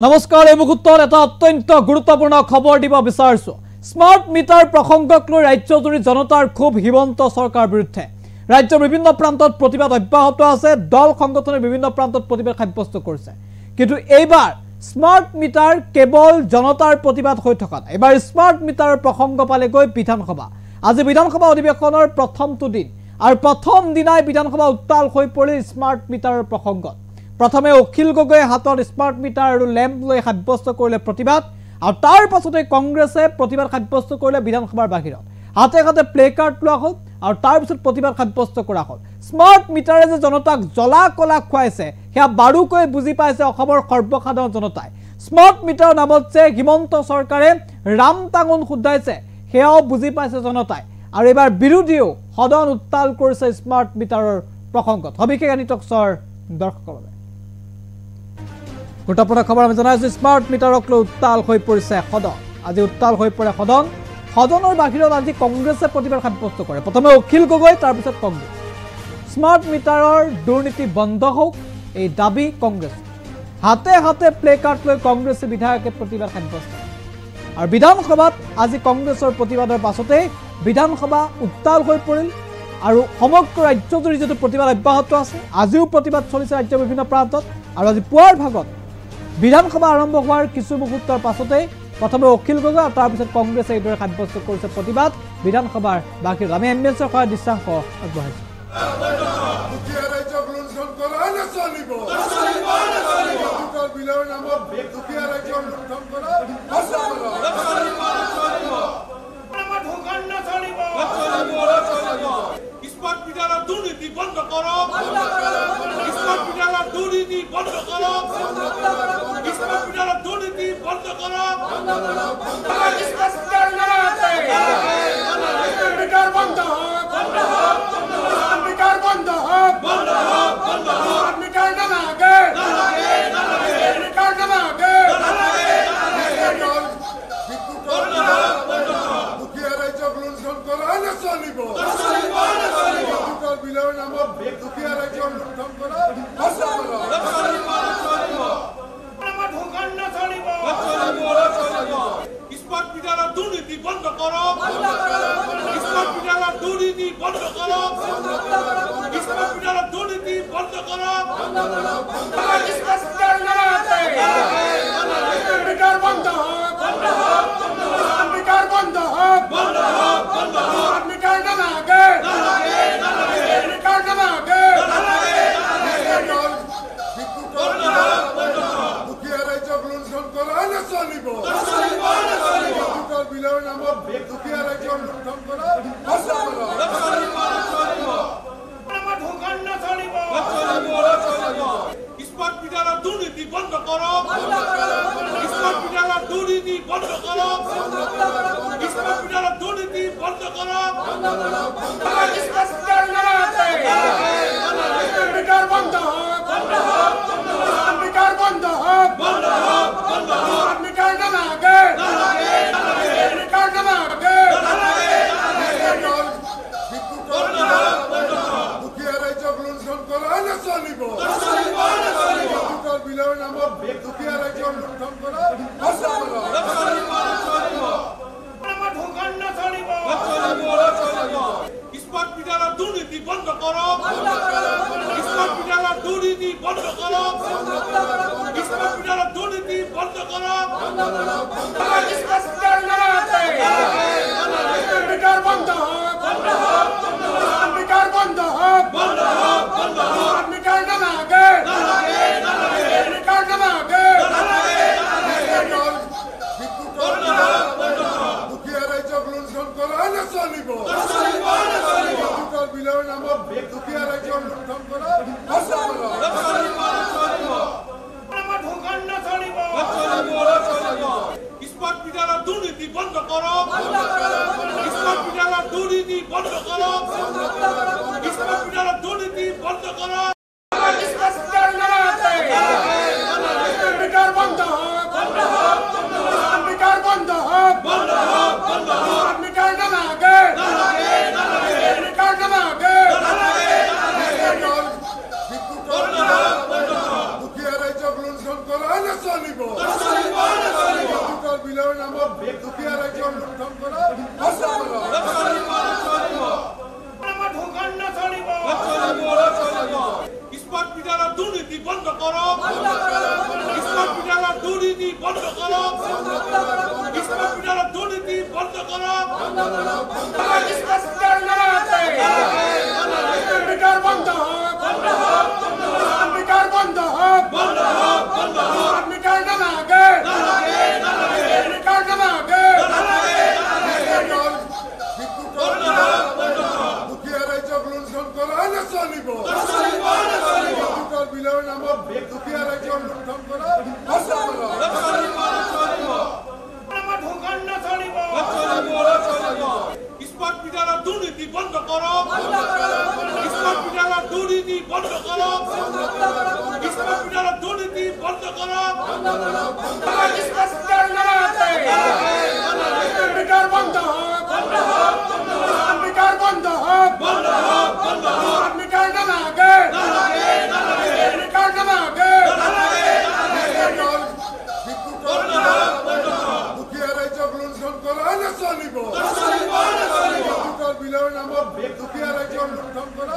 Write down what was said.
নমস্কাৰ এই মুহূৰ্তত এটা অত্যন্ত গুৰুত্বপূৰ্ণ খবৰ দিব বিচাৰিছো স্মাৰ্ট মিটাৰ প্ৰসংগক লৈ ৰাজ্যজুৰি জনতাৰ খুব হিমন্ত চৰকাৰ বিৰুদ্ধে ৰাজ্যৰ বিভিন্ন প্ৰান্তত প্ৰতিবাদ অব্যাহত আছে দল সংগঠনৰ বিভিন্ন প্ৰান্তত প্ৰতিবাদ সাব্যস্ত কৰিছে কিন্তু এইবাৰ স্মাৰ্ট মিটাৰ কেৱল জনতাৰ প্ৰতিবাদ হৈ থকা নাই এবাৰ স্মাৰ্ট মিটাৰৰ প্ৰসংগ পালে গৈ বিধানসভা আজি বিধানসভা অধিৱেশনৰ প্ৰথমটো দিন আৰু প্ৰথম দিনাই বিধানসভা উত্তাল হৈ পৰিল স্মাৰ্ট মিটাৰৰ প্ৰসংগত प्रथमे अखिल गगৈ हाथत स्मार्ट मीटर और लैम्प लै सब्यस्त करिले प्रतिबाद और तार पाछते कांग्रेसे प्रतिबाद सब्यस्त करिले विधानसभार बाहिरत हाथे हाथे प्ले कार्ड लोৱা হল और तार पिছত प्रतिबाद सब्यस्त करा हल स्मार्ट मीटारे जे जनताक जला कला खुवाइছে हेया बारुকৈ बुझी पाइছে অসমৰ সৰ্বসাধাৰণ জনতাই स्मार्ट मीटर नामत जे हिमন্ত सरकारे राम टांगन खुदाइছে हेयाও बुझी पाइছে জনতাই और एबार विरोधीও सदन उत्ताल কৰিছে स्मार्ट मीटाৰৰ প্ৰসংগত হবিকে আনি টকছৰ দৰ্শকৰ गुरुत्वपूर्ण खबर आम जाना स्मार्ट मीटारक लै उत्ताल हो पड़े सदन आज उत्ताल हो पड़े सदन सदनर बाहिरत आज कांग्रेसे प्रतिबाद सब्यस्त करे प्रथमे अखिल गगৈ तार पिছত कांग्रेस स्मार्ट मीटारर दुर्नीति बंद होक এই दाबी कांग्रेस हाथे हाथे प्ले कार्ड लै कांग्रेस विधायके प्रतिबाद सब्यस्त और विधानसभात आज कांग्रेसर प्रतिबादर पाछते विधानसभा उत्ताल हो परिल और समग्र राज्यजुरी जो प्रतिबाद अब्याहत आछे आजिও प्रतिबाद चलिছে राज्यर विभिन्न प्रान्तत और आज पुৱাৰ भागत विधानसभा आरम्भ होवार किछु मुहूर्तर पाछते प्रथमे अखिल गगৈ और तार पिছত कांग्रेसे এইদৰে সাব্যস্ত কৰিছে प्रतिबाद विधानसभार बाहिर आमी एमएलएৰ সহায় দৃশ্যাংশ আগবঢ়াইছো दुर्नीति बंद करो स्मार्ट मीटर दुर्नीति बंद करो स्मार्ट मीटर दुर्नीति बंद करो मीटर बंद हो मीटर बंद हो मीटर ना आगे मीटर ना आगे दुखिया राज्य लुण्ठन करा ना चलिब बिलर नामत दुखिया राज्य लुण्ठन करा स्मार्ट मीटर दुर्नीति बंद करो स्मार्ट मीटर दुर्नीति बंद करो स्मार्ट मीटर दुर्नीति बंद करो मीटर बंद हो मीटर बंद हो मीटर ना आगे दुखिया राज्य लुण्ठन करा ना चलिब बिलर नामत दुखिया राज्य लुण्ठन करा स्मार्ट मीटर दुर्नीति बंद करो स्मार्ट मीटर दुर्नीति बंद करो स्मार्ट मीटर दुर्नीति बंद करो मीटर बंद हो मीटर बंद हो मीटर ना आगे मीटर ना आगे दुखिया राज्य लुण्ठन करा ना चलिब बिलर नामत दुखिया राज्य लुण्ठन करा स्मार्ट मीटर दुर्नीति बंद करो स्मार्ट मीटर दुर्नीति बंद करो स्मार्ट मीटर दुर्नीति बंद करो मीटर बंद हो मीटर बंद हो मीटर ना आगे मीटर ना आगे दुखिया राज्य लुण्ठन करा ना चलिब बिलर नामत दुखिया राज्य लुण्ठन करा स्मार्ट मीटर दुर्नीति बंद करो स्मार्ट मीटर दुर्नीति बंद करो स्मार्ट मीटर दुर्नीति बंद करो मीटर बंद हो मीटर बंद हो मीटर ना आगे मीटर ना आगे दुखिया राज्य लुण्ठन करा ना चलिब দুখীয়া ৰাইজৰ লুণ্ঠন কৰা বন্ধ কৰা। আমাৰ ঢোকান নচলিব। স্মাৰ্ট মিটাৰৰ দুৰ্নীতি বন্ধ কৰক। স্মাৰ্ট মিটাৰৰ দুৰ্নীতি বন্ধ কৰক। স্মাৰ্ট মিটাৰৰ দুৰ্নীতি বন্ধ কৰক। মিটাৰ বন্ধ হওক, মিটাৰ বন্ধ হওক, মিটাৰ নালাগে, মিটাৰ নালাগে। দুখীয়া ৰাইজক লুণ্ঠন কৰা নচলিব। বিলৰ নামত দুখীয়া ৰাইজক লুণ্ঠন কৰা বন্ধ কৰা। আমাৰ ঢোকান নচলিব। স্মাৰ্ট মিটাৰৰ দুৰ্নীতি বন্ধ কৰক। স্মাৰ্ট মিটাৰৰ দুৰ্নীতি বন্ধ কৰক। স্মাৰ্ট মিটাৰৰ দুৰ্নীতি বন্ধ কৰক। মিটাৰ বন্ধ হওক, মিটাৰ বন্ধ হওক, মিটাৰ নালাগে, মিটাৰ নালাগে। দুখীয়া ৰাইজক লুণ্ঠন কৰা নচলিব। বিলৰ নামত দুখীয়া ৰাইজক লুণ্ঠন কৰা